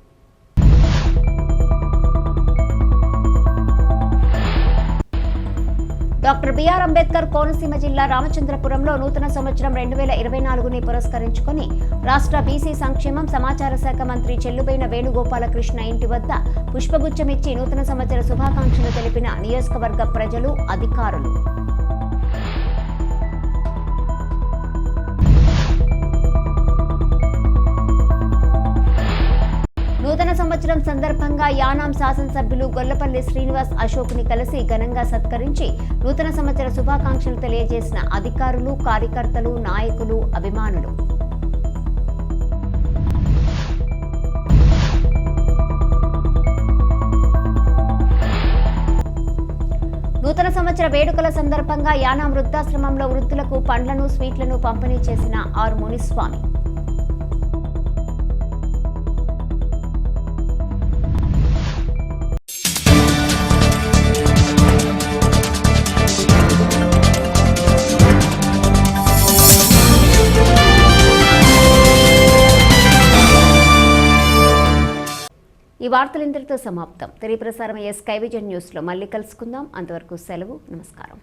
డాక్టర్ బిఆర్ అంబేద్కర్ కోనసీమ జిల్లా రామచంద్రపురంలో నూతన సంవత్సరం 2024ని పురస్కరించుకొని రాష్ట్ర బీసీ సంక్షేమం సమాచార శాఖ మంత్రి చెల్లుబైన వేణుగోపాలకృష్ణ ఇంటి వద్ద పుష్పగుచ్చమిచ్చి నూతన సంవత్సర శుభాకాంక్షలు తెలిపిన నియోజకవర్గ ప్రజలు, అధికారులు. సంవత్సరం సందర్భంగా యానాం శాసనసభ్యులు గొల్లపల్లి శ్రీనివాస్ అశోక్ని కలిసి ఘనంగా సత్కరించి నూతన సంవత్సర శుభాకాంక్షలు తెలియజేసిన అధికారులు, కార్యకర్తలు, నాయకులు, అభిమానులు. నూతన సంవత్సర వేడుకల సందర్భంగా యానాం వృద్ధాశ్రమంలో వృద్ధులకు పండ్లను, స్వీట్లను పంపిణీ చేసిన ఆర్ మునిస్వామి. ఈ వార్తలు ఇంతటితో సమాప్తం. తిరిగి ప్రసారం అయ్యే స్కై విజన్ న్యూస్లో మళ్ళీ కలుసుకుందాం. అంతవరకు సెలవు. నమస్కారం.